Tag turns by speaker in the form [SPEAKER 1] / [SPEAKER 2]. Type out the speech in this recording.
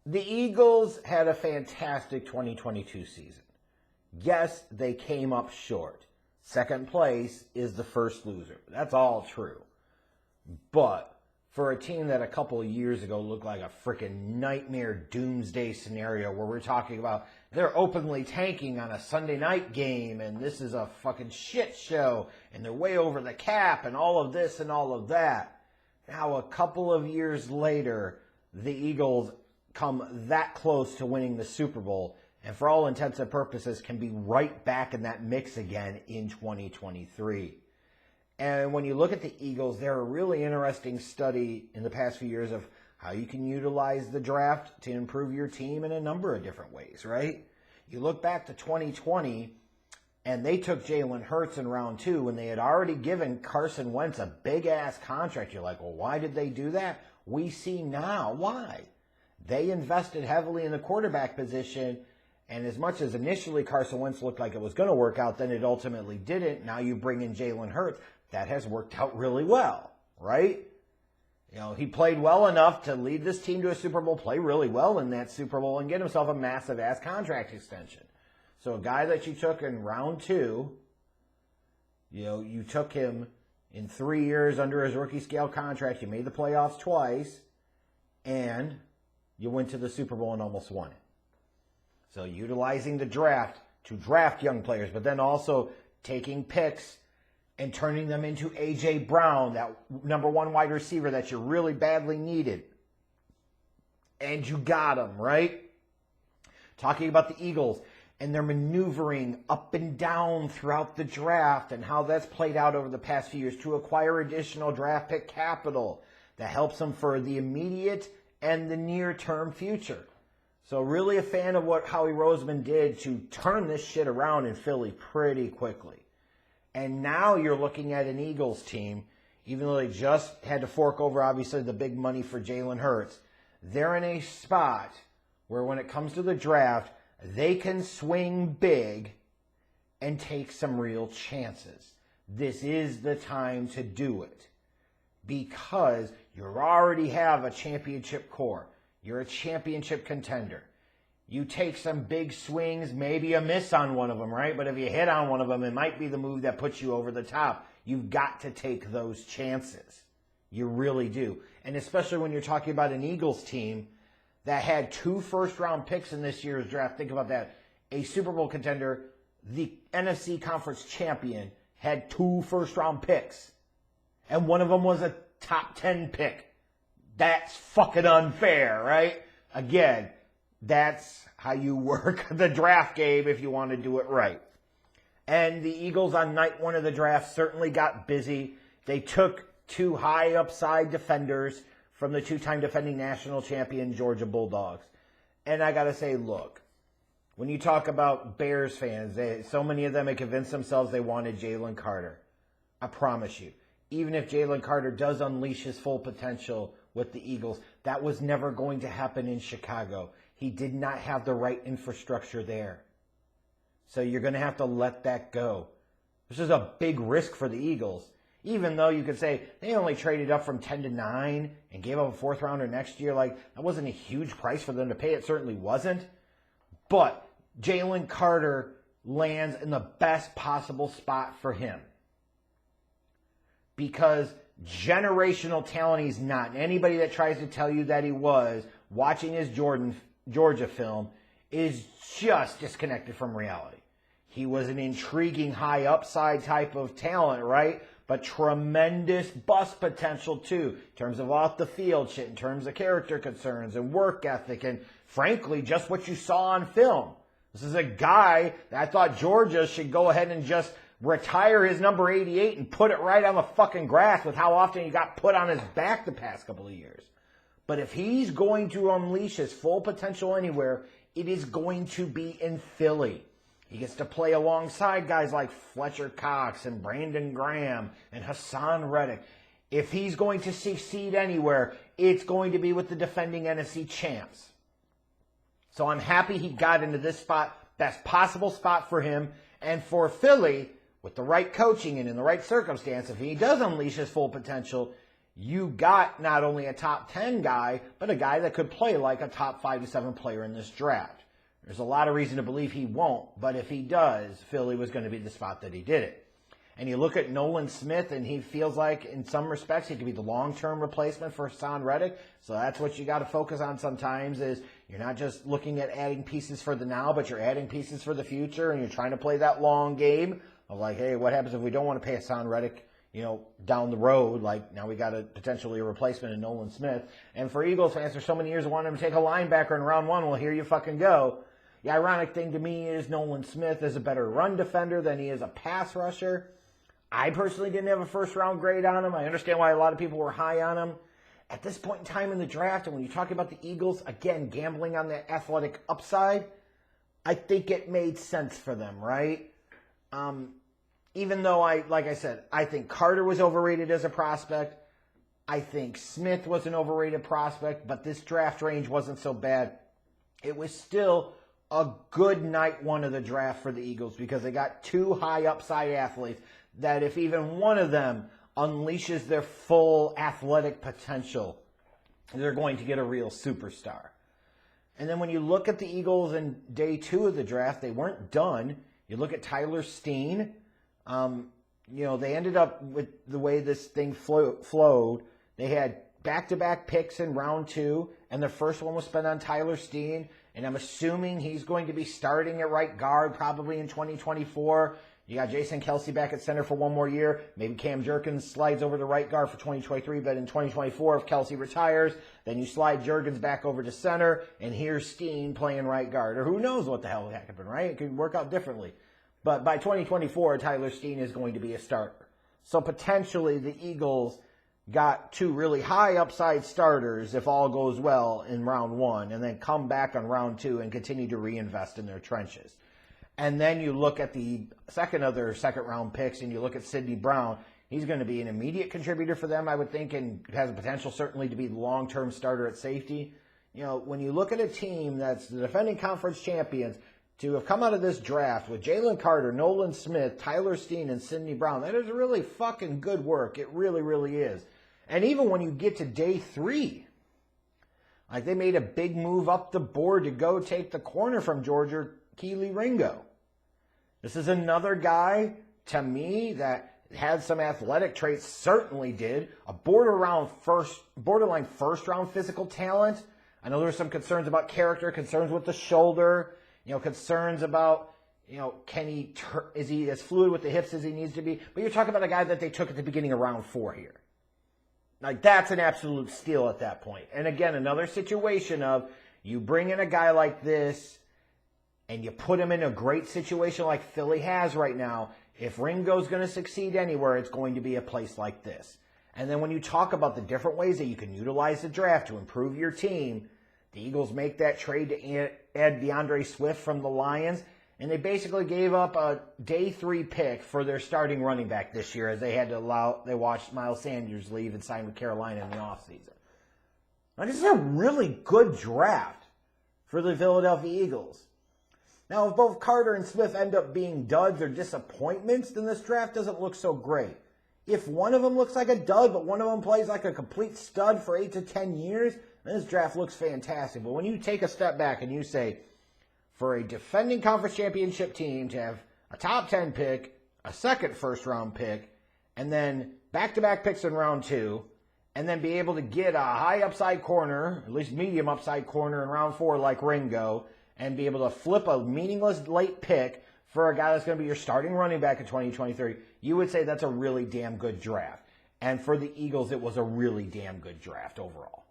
[SPEAKER 1] The Eagles had a fantastic 2022 season. Yes, they came up short. Second place is the first loser. That's all true. But for a team that a couple of years ago looked like a freaking nightmare doomsday scenario where we're talking about they're openly tanking on a Sunday night game and this is a fucking shit show and they're way over the cap and all of this and all of that. Now a couple of years later, the Eagles come that close to winning the Super Bowl and for all intents and purposes can be right back in that mix again in 2023. And when you look at the Eagles, they're a really interesting study in the past few years of how you can utilize the draft to improve your team in a number of different ways, right? You look back to 2020, and they took Jalen Hurts in round 2 when they had already given Carson Wentz a big-ass contract. You're like, well, why did they do that? We see now why. They invested heavily in the quarterback position, and as much as initially Carson Wentz looked like it was going to work out, then it ultimately didn't. Now you bring in Jalen Hurts. That has worked out really well, right? You know, he played well enough to lead this team to a Super Bowl, play really well in that Super Bowl, and get himself a massive-ass contract extension. So a guy that you took in round 2, you know, you took him in 3 years under his rookie scale contract, you made the playoffs twice, and you went to the Super Bowl and almost won it. So utilizing the draft to draft young players, but then also taking picks and turning them into A.J. Brown, that number 1 wide receiver that you really badly needed. And you got him, right? Talking about the Eagles and their maneuvering up and down throughout the draft and how that's played out over the past few years to acquire additional draft pick capital that helps them for the immediate and the near-term future. So really a fan of what Howie Roseman did to turn this shit around in Philly pretty quickly. And now you're looking at an Eagles team, even though they just had to fork over, obviously, the big money for Jalen Hurts. They're in a spot where when it comes to the draft, they can swing big and take some real chances. This is the time to do it because you already have a championship core. You're a championship contender. You take some big swings, maybe a miss on one of them, right? But if you hit on one of them, it might be the move that puts you over the top. You've got to take those chances. You really do. And especially when you're talking about an Eagles team that had 2 first-round picks in this year's draft. Think about that. A Super Bowl contender, the NFC Conference champion, had 2 first-round picks. And one of them was a top 10 pick. That's fucking unfair, right? Again, that's how you work the draft game if you want to do it right. And the Eagles on night 1 of the draft certainly got busy. They took 2 high upside defenders from the 2-time defending national champion Georgia Bulldogs. And I got to say, look, when you talk about Bears fans, so many of them have convinced themselves they wanted Jalen Carter. I promise you, even if Jalen Carter does unleash his full potential with the Eagles, that was never going to happen in Chicago. He did not have the right infrastructure there. So you're going to have to let that go. This is a big risk for the Eagles. Even though you could say they only traded up from 10 to 9 and gave up a 4th rounder next year. Like, that wasn't a huge price for them to pay. It certainly wasn't. But Jalen Carter lands in the best possible spot for him. Because generational talent he's not. And anybody that tries to tell you that he was, watching his Georgia film, is just disconnected from reality. He was an intriguing high upside type of talent, right? But tremendous bust potential too, in terms of off the field shit, in terms of character concerns and work ethic, and frankly, just what you saw on film. This is a guy that I thought Georgia should go ahead and just retire his number 88 and put it right on the fucking grass with how often he got put on his back the past couple of years. But if he's going to unleash his full potential anywhere, it is going to be in Philly. He gets to play alongside guys like Fletcher Cox and Brandon Graham and Hassan Reddick. If he's going to succeed anywhere, it's going to be with the defending NFC champs. So I'm happy he got into this spot, best possible spot for him. And for Philly, with the right coaching and in the right circumstance, if he does unleash his full potential, you got not only a top 10 guy, but a guy that could play like a top 5 to 7 player in this draft. There's a lot of reason to believe he won't, but if he does, Philly was going to be the spot that he did it. And you look at Nolan Smith, and he feels like, in some respects, he could be the long-term replacement for Hassan Reddick. So that's what you got to focus on sometimes, is you're not just looking at adding pieces for the now, but you're adding pieces for the future, and you're trying to play that long game of like, hey, what happens if we don't want to pay Hassan Reddick, down the road? Like, now we got potentially a replacement in Nolan Smith. And for Eagles fans, for so many years, wanting him to take a linebacker in round 1, well, here you fucking go. The ironic thing to me is Nolan Smith is a better run defender than he is a pass rusher. I personally didn't have a first-round grade on him. I understand why a lot of people were high on him. At this point in time in the draft, and when you talk about the Eagles, again, gambling on that athletic upside, I think it made sense for them, right? Even though, like I said, I think Carter was overrated as a prospect. I think Smith was an overrated prospect, but this draft range wasn't so bad. It was still a good night one of the draft for the Eagles because they got 2 high upside athletes that if even one of them unleashes their full athletic potential, they're going to get a real superstar. And then when you look at the Eagles in day 2 of the draft, they weren't done. You look at Tyler Steen. They ended up with the way this thing flowed. They had back-to-back picks in round 2, and the first one was spent on Tyler Steen. And I'm assuming he's going to be starting at right guard probably in 2024. You got Jason Kelce back at center for 1 more year. Maybe Cam Jurgens slides over to right guard for 2023. But in 2024, if Kelce retires, then you slide Jurgens back over to center. And here's Steen playing right guard. Or who knows what the hell would happen, right? It could work out differently. But by 2024, Tyler Steen is going to be a starter. So potentially the Eagles got 2 really high upside starters if all goes well in round 1, and then come back on round 2 and continue to reinvest in their trenches. And then you look at the second round picks, and you look at Sidney Brown. He's going to be an immediate contributor for them, I would think, and has the potential certainly to be the long-term starter at safety. When you look at a team that's the defending conference champions, to have come out of this draft with Jalen Carter, Nolan Smith, Tyler Steen, and Sidney Brown, that is really fucking good work. It really, really is. And even when you get to day 3, like they made a big move up the board to go take the corner from Georgia, Kelee Ringo. This is another guy, to me, that had some athletic traits, certainly did. A borderline first-round physical talent. I know there were some concerns about character, concerns with the shoulder, concerns about, is he as fluid with the hips as he needs to be? But you're talking about a guy that they took at the beginning of round 4 here. Like, that's an absolute steal at that point. And again, another situation of you bring in a guy like this and you put him in a great situation like Philly has right now. If Ringo's going to succeed anywhere, it's going to be a place like this. And then when you talk about the different ways that you can utilize the draft to improve your team, the Eagles make that trade to add DeAndre Swift from the Lions, and they basically gave up a day 3 pick for their starting running back this year as they watched Miles Sanders leave and sign with Carolina in the offseason. Now, this is a really good draft for the Philadelphia Eagles. Now, if both Carter and Swift end up being duds or disappointments, then this draft doesn't look so great. If one of them looks like a dud, but one of them plays like a complete stud for 8 to 10 years, then this draft looks fantastic. But when you take a step back and you say, for a defending conference championship team to have a top 10 pick, a second first-round pick, and then back-to-back picks in round 2, and then be able to get a high upside corner, at least medium upside corner in round 4 like Ringo, and be able to flip a meaningless late pick for a guy that's going to be your starting running back in 2023, you would say that's a really damn good draft. And for the Eagles, it was a really damn good draft overall.